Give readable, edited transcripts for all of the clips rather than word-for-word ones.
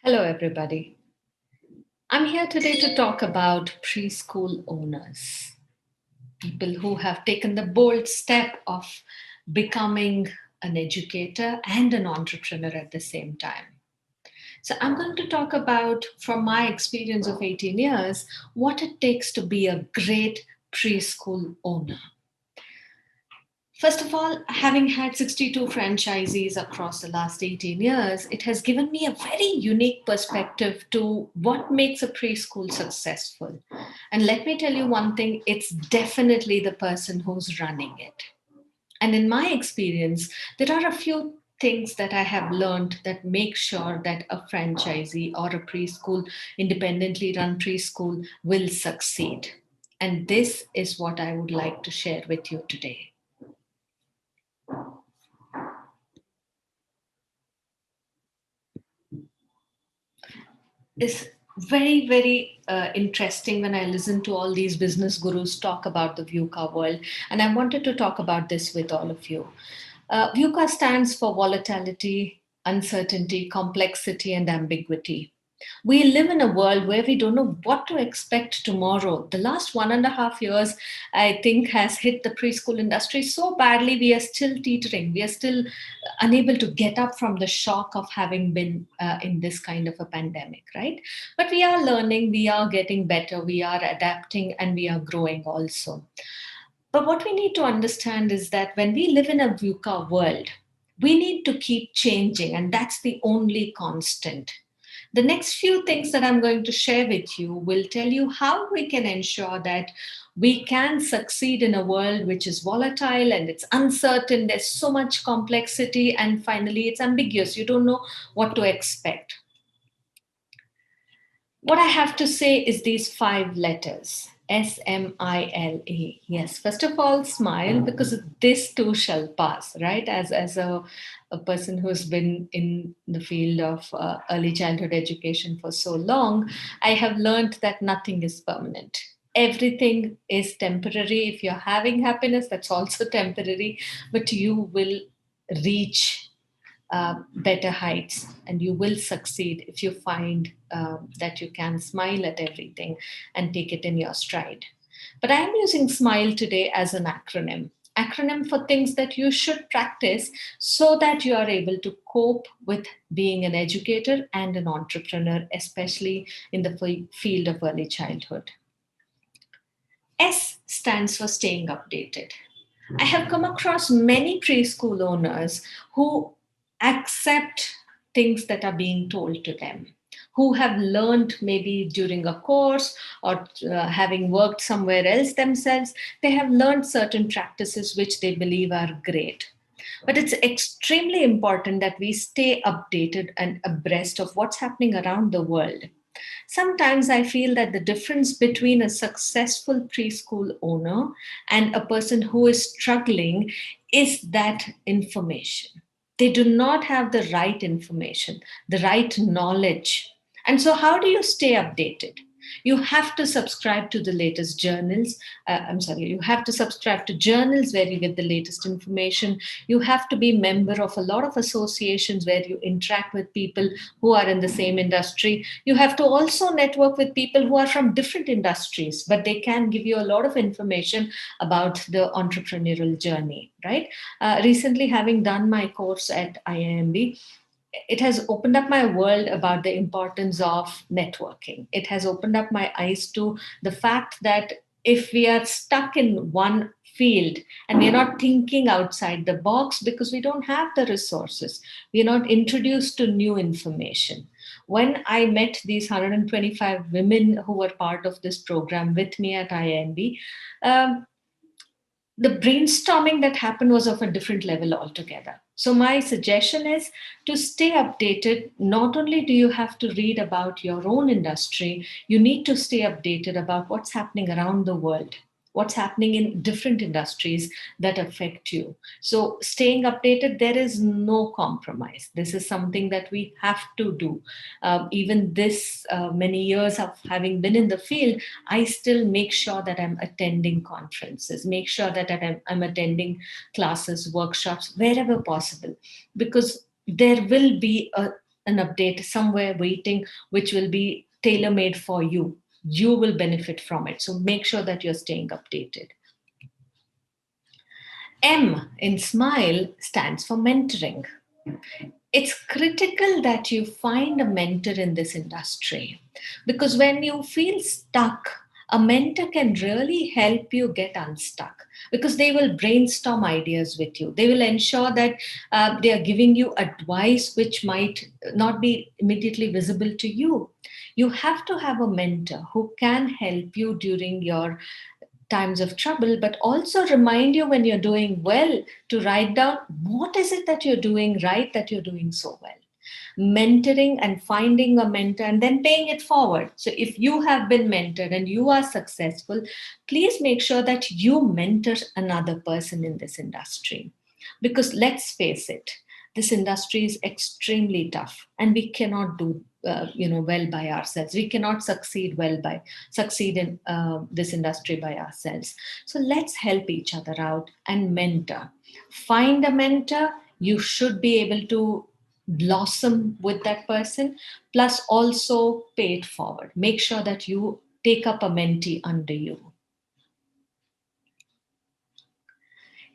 Hello, everybody. I'm here today to talk about preschool owners, people who have taken the bold step of becoming an educator and an entrepreneur at the same time. So, I'm going to talk about, from my experience of 18 years, what it takes to be a great preschool owner. First of all, having had 62 franchisees across the last 18 years, it has given me a very unique perspective to what makes a preschool successful. And let me tell you one thing, it's definitely the person who's running it. And in my experience, there are a few things that I have learned that make sure that a franchisee or a preschool, independently run preschool, will succeed. And this is what I would like to share with you today. Is very interesting when I listen to all these business gurus talk about the VUCA world. And I wanted to talk about this with all of you. VUCA stands for volatility, uncertainty, complexity, and ambiguity. We live in a world where we don't know what to expect tomorrow. The last 1.5 years, I think, has hit the preschool industry so badly, we are still teetering. We are still unable to get up from the shock of having been in this kind of a pandemic, right? But we are learning, we are getting better, we are adapting, and we are growing also. But what we need to understand is that when we live in a VUCA world, we need to keep changing, and that's the only constant. The next few things that I'm going to share with you will tell you how we can ensure that we can succeed in a world which is volatile and it's uncertain. There's so much complexity, and finally, it's ambiguous. You don't know what to expect. What I have to say is these 5 letters. SMILE. Yes, first of all, smile, because this too shall pass, right? As a person who's been in the field of early childhood education for so long, I have learned that nothing is permanent. Everything is temporary. If you're having happiness, that's also temporary, but you will reach better heights, and you will succeed if you find that you can smile at everything and take it in your stride. But I am using smile today as an acronym for things that you should practice so that you are able to cope with being an educator and an entrepreneur, especially in the field of early childhood. S stands for staying updated. I have come across many preschool owners who accept things that are being told to them, who have learned maybe during a course or having worked somewhere else themselves. They have learned certain practices which they believe are great. But it's extremely important that we stay updated and abreast of what's happening around the world. Sometimes I feel that the difference between a successful preschool owner and a person who is struggling is that information. They do not have the right information, the right knowledge. And so, how do you stay updated? You have to subscribe to the latest journals. I'm sorry, you have to subscribe to journals where you get the latest information. You have to be member of a lot of associations where you interact with people who are in the same industry. You have to also network with people who are from different industries, but they can give you a lot of information about the entrepreneurial journey, right? Recently, having done my course at IIMB, it has opened up my world about the importance of networking. It has opened up my eyes to the fact that if we are stuck in one field and we're not thinking outside the box because we don't have the resources, we're not introduced to new information. When I met these 125 women who were part of this program with me at INB, the brainstorming that happened was of a different level altogether. So, my suggestion is to stay updated. Not only do you have to read about your own industry, you need to stay updated about what's happening around the world, what's happening in different industries that affect you. So, staying updated, there is no compromise. This is something that we have to do. Even this many years of having been in the field, I still make sure that I'm attending conferences, make sure that I'm attending classes, workshops, wherever possible, because there will be an update somewhere waiting, which will be tailor made for you. You will benefit from it. So make sure that you're staying updated. M in SMILE stands for mentoring. It's critical that you find a mentor in this industry, because when you feel stuck, a mentor can really help you get unstuck, because they will brainstorm ideas with you. They will ensure that they are giving you advice which might not be immediately visible to you. You have to have a mentor who can help you during your times of trouble, but also remind you when you're doing well, to write down what is it that you're doing right, that you're doing so well. Mentoring and finding a mentor and then paying it forward. So if you have been mentored and you are successful, please make sure that you mentor another person in this industry. Because let's face it, this industry is extremely tough, and we cannot do well by ourselves. We cannot succeed in this industry by ourselves. So let's help each other out and mentor. Find a mentor. You should be able to blossom with that person, plus also pay it forward. Make sure that you take up a mentee under you.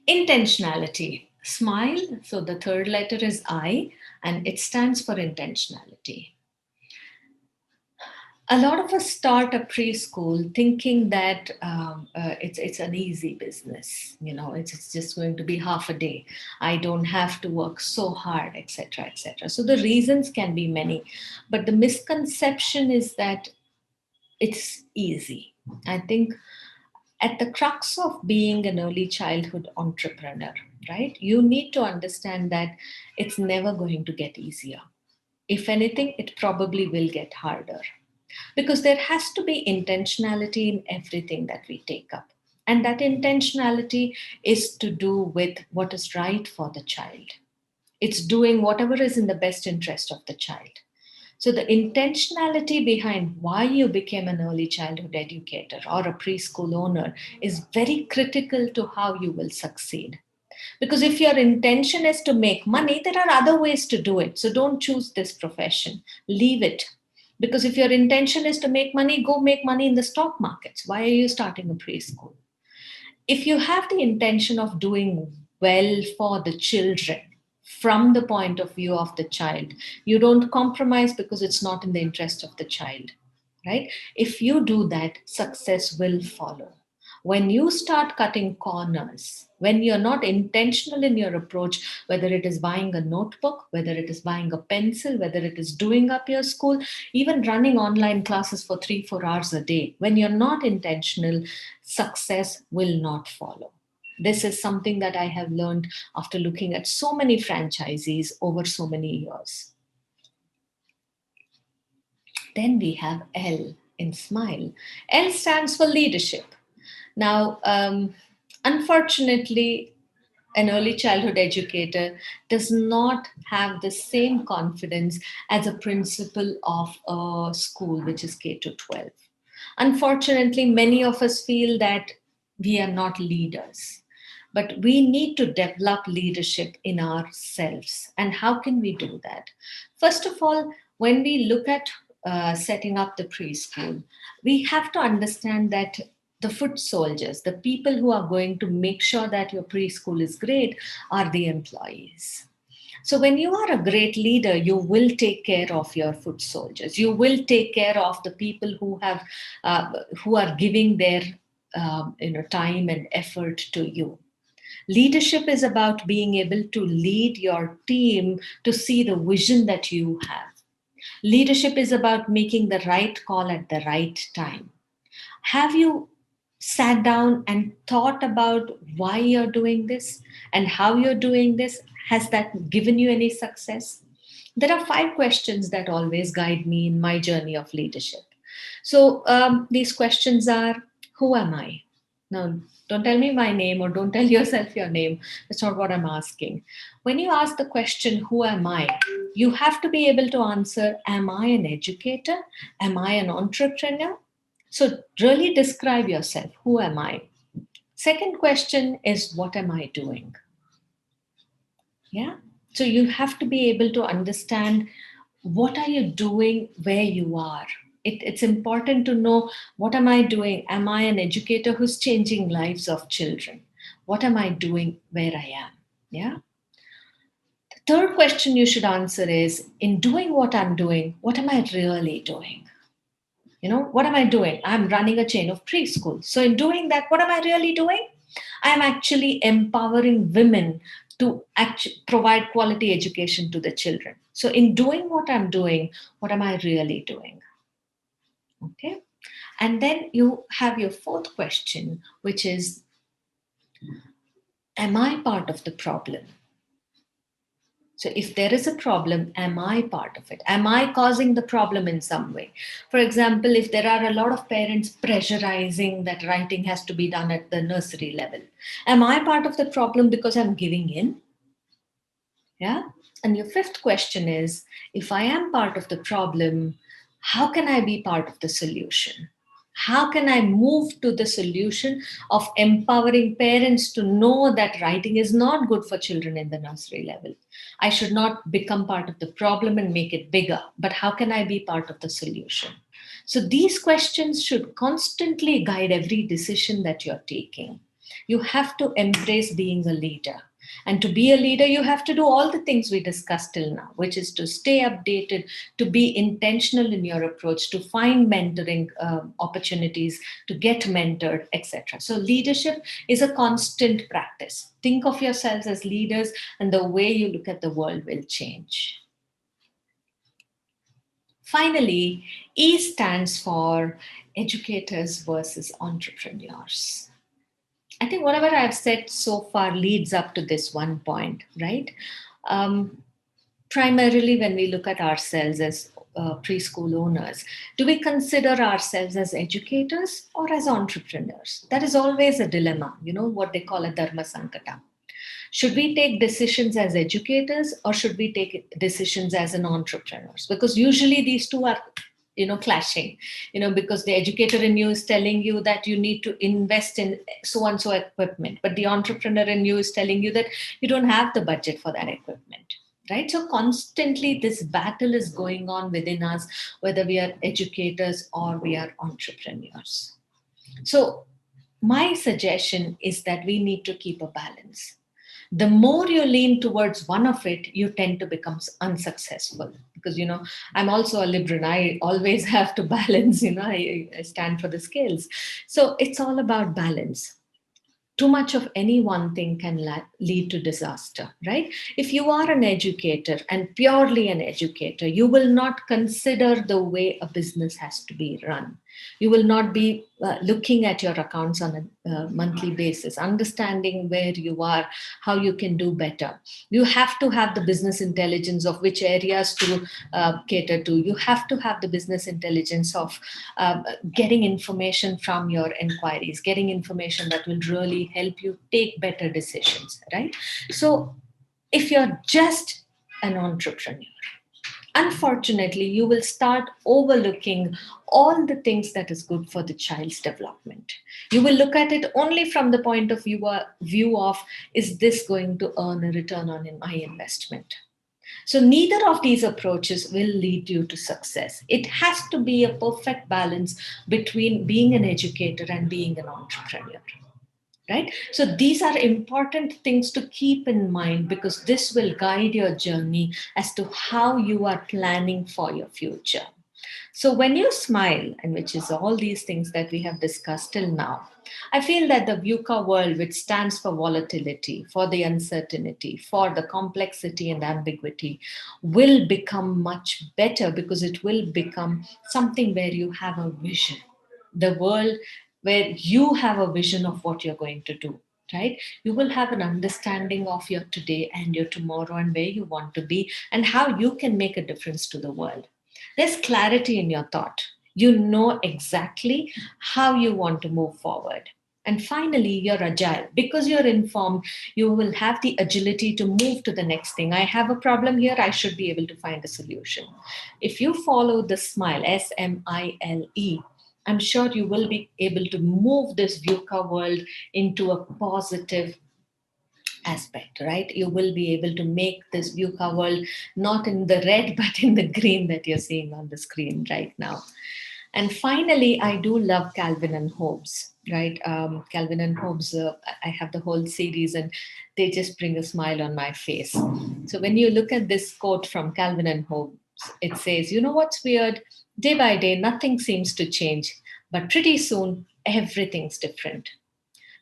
Intentionality. Smile. So the third letter is I, and it stands for intentionality. A lot of us start a preschool thinking that it's an easy business. It's just going to be half a day. I don't have to work so hard, etc., etc. So the reasons can be many, but the misconception is that it's easy. I think at the crux of being an early childhood entrepreneur, right, you need to understand that it's never going to get easier. If anything, it probably will get harder, because there has to be intentionality in everything that we take up. And that intentionality is to do with what is right for the child. It's doing whatever is in the best interest of the child. So, the intentionality behind why you became an early childhood educator or a preschool owner is very critical to how you will succeed. Because if your intention is to make money, there are other ways to do it. So, don't choose this profession, leave it. Because if your intention is to make money, go make money in the stock markets. Why are you starting a preschool? If you have the intention of doing well for the children from the point of view of the child, you don't compromise because it's not in the interest of the child, right? If you do that, success will follow. When you start cutting corners, when you're not intentional in your approach, whether it is buying a notebook, whether it is buying a pencil, whether it is doing up your school, even running online classes for 3-4 hours a day, when you're not intentional, success will not follow. This is something that I have learned after looking at so many franchisees over so many years. Then we have L in SMILE. L stands for leadership. Now, unfortunately, an early childhood educator does not have the same confidence as a principal of a school which is K to 12. Unfortunately, many of us feel that we are not leaders, but we need to develop leadership in ourselves. And how can we do that? First of all, when we look at setting up the preschool, we have to understand that the foot soldiers, the people who are going to make sure that your preschool is great, are the employees. So when you are a great leader, you will take care of your foot soldiers. You will take care of the people who are giving their time and effort to you. Leadership is about being able to lead your team to see the vision that you have. Leadership is about making the right call at the right time. Have you sat down and thought about why you're doing this and how you're doing this? Has that given you any success? There are 5 questions that always guide me in my journey of leadership. So these questions are: who am I? Now, don't tell me my name or don't tell yourself your name. That's not what I'm asking. When you ask the question, who am I? You have to be able to answer, am I an educator? Am I an entrepreneur? So, really describe yourself. Who am I? Second question is, what am I doing? Yeah. So, you have to be able to understand What are you doing where you are? It's important to know, what am I doing? Am I an educator who's changing lives of children? What am I doing where I am? Yeah. The third question you should answer is, in doing what I'm doing, what am I really doing? What am I doing? I'm running a chain of preschool. So, in doing that, what am I really doing? I'm actually empowering women to provide quality education to the children. So, in doing what I'm doing, what am I really doing? Okay. And then you have your fourth question, which is, am I part of the problem? So, if there is a problem, am I part of it? Am I causing the problem in some way? For example, if there are a lot of parents pressurizing that writing has to be done at the nursery level, am I part of the problem because I'm giving in? Yeah. And your fifth question is, if I am part of the problem, how can I be part of the solution? How can I move to the solution of empowering parents to know that writing is not good for children in the nursery level? I should not become part of the problem and make it bigger, but how can I be part of the solution? So these questions should constantly guide every decision that you're taking. You have to embrace being a leader. And to be a leader, you have to do all the things we discussed till now, which is to stay updated, to be intentional in your approach, to find mentoring opportunities, to get mentored, etc. So, leadership is a constant practice. Think of yourselves as leaders, and the way you look at the world will change. Finally, E stands for educators versus entrepreneurs. I think whatever I've said so far leads up to this one point, right? Um, Primarily, when we look at ourselves as preschool owners, do we consider ourselves as educators or as entrepreneurs? That is always a dilemma, what they call a dharma sankata. Should we take decisions as educators or should we take decisions as an entrepreneurs? Because usually these two are clashing, because the educator in you is telling you that you need to invest in so and so equipment, but the entrepreneur in you is telling you that you don't have the budget for that equipment, right? So constantly this battle is going on within us, whether we are educators or we are entrepreneurs. So my suggestion is that we need to keep a balance. The more you lean towards one of it, you tend to become unsuccessful, because I'm also a liberal. I always have to balance. I stand for the scales. So it's all about balance. Too much of any one thing can lead to disaster, right? If you are an educator and purely an educator, you will not consider the way a business has to be run. You will not be looking at your accounts on a monthly basis, understanding where you are, how you can do better. You have to have the business intelligence of which areas to cater to. You have to have the business intelligence of getting information from your inquiries, getting information that will really help you take better decisions, right? So if you're just an entrepreneur, unfortunately you will start overlooking all the things that is good for the child's development. You will look at it only from the point of view of, is this going to earn a return on my investment? So neither of these approaches will lead you to success. It has to be a perfect balance between being an educator and being an entrepreneur, right? So these are important things to keep in mind, because this will guide your journey as to how you are planning for your future. So when you smile, and which is all these things that we have discussed till now, I feel that the VUCA world, which stands for volatility, for the uncertainty, for the complexity and ambiguity, will become much better, because it will become something where you have a vision. The world where you have a vision of what you're going to do, right? You will have an understanding of your today and your tomorrow and where you want to be and how you can make a difference to the world. There's clarity in your thought. You know exactly how you want to move forward. And finally, you're agile. Because you're informed, you will have the agility to move to the next thing. I have a problem here, I should be able to find a solution. If you follow the SMILE, SMILE, I'm sure you will be able to move this VUCA world into a positive aspect, right? You will be able to make this VUCA world not in the red, but in the green that you're seeing on the screen right now. And finally, I do love Calvin and Hobbes, right? Calvin and Hobbes, I have the whole series and they just bring a smile on my face. So when you look at this quote from Calvin and Hobbes, it says, you know what's weird? Day by day, nothing seems to change, but pretty soon, everything's different.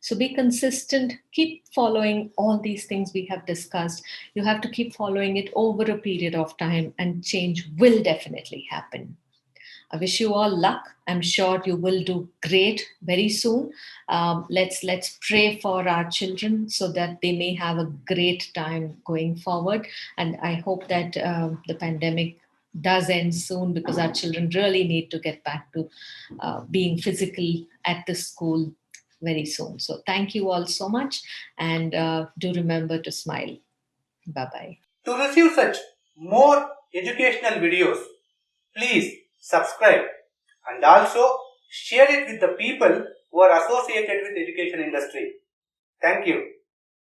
So be consistent, keep following all these things we have discussed. You have to keep following it over a period of time, and change will definitely happen. I wish you all luck. I'm sure you will do great very soon. Let's pray for our children so that they may have a great time going forward. And I hope that the pandemic does end soon, because our children really need to get back to being physical at the school very soon. So thank you all so much, and do remember to smile. Bye bye. To receive such more educational videos, please subscribe and also share it with the people who are associated with education industry. Thank you.